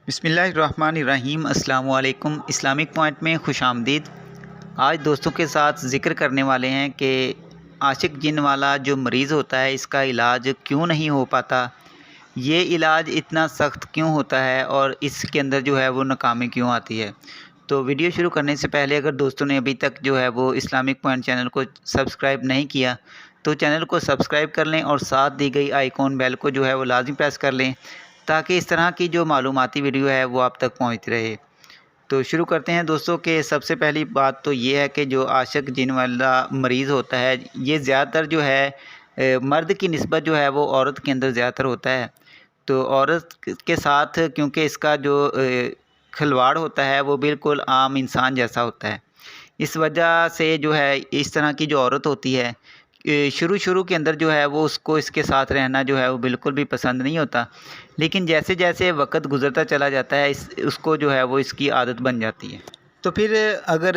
بسم اللہ الرحمن الرحیم۔ السلام علیکم۔ اسلامک پوائنٹ میں خوش آمدید۔ آج دوستوں کے ساتھ ذکر کرنے والے ہیں کہ عاشق جن والا جو مریض ہوتا ہے اس کا علاج کیوں نہیں ہو پاتا، یہ علاج اتنا سخت کیوں ہوتا ہے اور اس کے اندر جو ہے وہ ناکامی کیوں آتی ہے۔ تو ویڈیو شروع کرنے سے پہلے اگر دوستوں نے ابھی تک جو ہے وہ اسلامک پوائنٹ چینل کو سبسکرائب نہیں کیا تو چینل کو سبسکرائب کر لیں اور ساتھ دی گئی آئیکن بیل کو جو ہے وہ لازم پریس کر لیں تاکہ اس طرح کی جو معلوماتی ویڈیو ہے وہ آپ تک پہنچتی رہے۔ تو شروع کرتے ہیں دوستوں کہ سب سے پہلی بات تو یہ ہے کہ جو عاشق جن والا مریض ہوتا ہے یہ زیادہ تر جو ہے مرد کی نسبت جو ہے وہ عورت کے اندر زیادہ تر ہوتا ہے۔ تو عورت کے ساتھ کیونکہ اس کا جو کھلواڑ ہوتا ہے وہ بالکل عام انسان جیسا ہوتا ہے، اس وجہ سے جو ہے اس طرح کی جو عورت ہوتی ہے شروع کے اندر جو ہے وہ اس کو اس کے ساتھ رہنا جو ہے وہ بالکل بھی پسند نہیں ہوتا، لیکن جیسے جیسے وقت گزرتا چلا جاتا ہے اس کو جو ہے وہ اس کی عادت بن جاتی ہے۔ تو پھر اگر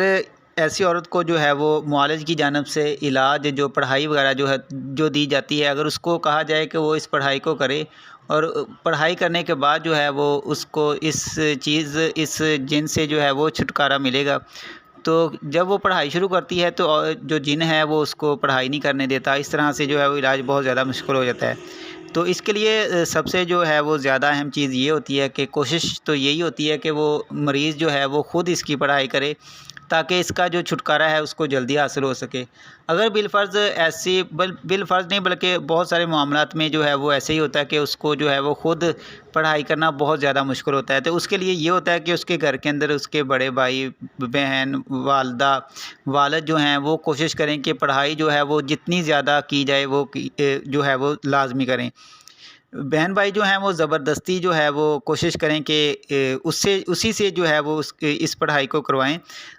ایسی عورت کو جو ہے وہ معالج کی جانب سے علاج جو پڑھائی وغیرہ جو دی جاتی ہے، اگر اس کو کہا جائے کہ وہ اس پڑھائی کو کرے اور پڑھائی کرنے کے بعد جو ہے وہ اس کو اس جن سے جو ہے وہ چھٹکارا ملے گا، تو جب وہ پڑھائی شروع کرتی ہے تو جو جن ہے وہ اس کو پڑھائی نہیں کرنے دیتا، اس طرح سے جو ہے وہ علاج بہت زیادہ مشکل ہو جاتا ہے۔ تو اس کے لیے سب سے جو ہے وہ زیادہ اہم چیز یہ ہوتی ہے کہ کوشش تو یہی ہوتی ہے کہ وہ مریض جو ہے وہ خود اس کی پڑھائی کرے تاکہ اس کا جو چھٹکارا ہے اس کو جلدی حاصل ہو سکے۔ اگر بالفرض بالفرض نہیں بلکہ بہت سارے معاملات میں جو ہے وہ ایسے ہی ہوتا ہے کہ اس کو جو ہے وہ خود پڑھائی کرنا بہت زیادہ مشکل ہوتا ہے، تو اس کے لیے یہ ہوتا ہے کہ اس کے گھر کے اندر اس کے بڑے بھائی بہن والدہ والد جو ہیں وہ کوشش کریں کہ پڑھائی جو ہے وہ جتنی زیادہ کی جائے وہ جو ہے وہ لازمی کریں۔ بہن بھائی جو ہیں وہ زبردستی جو ہے وہ کوشش کریں کہ اسی سے جو ہے وہ اس پڑھائی کو کروائیں،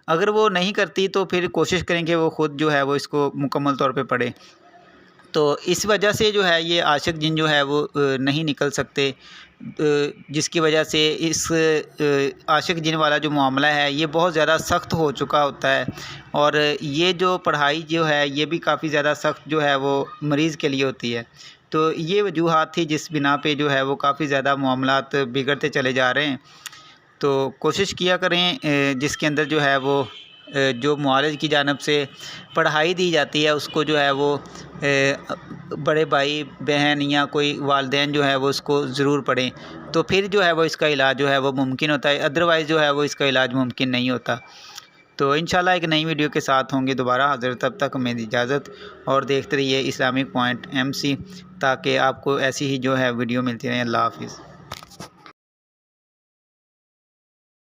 اگر وہ نہیں کرتی تو پھر کوشش کریں کہ وہ خود جو ہے وہ اس کو مکمل طور پہ پڑھے۔ تو اس وجہ سے جو ہے یہ عاشق جن جو ہے وہ نہیں نکل سکتے، جس کی وجہ سے اس عاشق جن والا جو معاملہ ہے یہ بہت زیادہ سخت ہو چکا ہوتا ہے، اور یہ جو پڑھائی جو ہے یہ بھی کافی زیادہ سخت جو ہے وہ مریض کے لیے ہوتی ہے۔ تو یہ وجوہات تھی جس بنا پہ جو ہے وہ کافی زیادہ معاملات بگڑتے چلے جا رہے ہیں۔ تو کوشش کیا کریں جس کے اندر جو ہے وہ جو معالج کی جانب سے پڑھائی دی جاتی ہے اس کو جو ہے وہ بڑے بھائی بہن یا کوئی والدین جو ہے وہ اس کو ضرور پڑھیں، تو پھر جو ہے وہ اس کا علاج جو ہے وہ ممکن ہوتا ہے، ادروائز جو ہے وہ اس کا علاج ممکن نہیں ہوتا۔ تو انشاءاللہ ایک نئی ویڈیو کے ساتھ ہوں گے دوبارہ حاضر، تب تک ہمیں اجازت اور دیکھتے رہیے اسلامک پوائنٹ MC تاکہ آپ کو ایسی ہی جو ہے ویڈیو ملتی رہیں۔ اللہ حافظ۔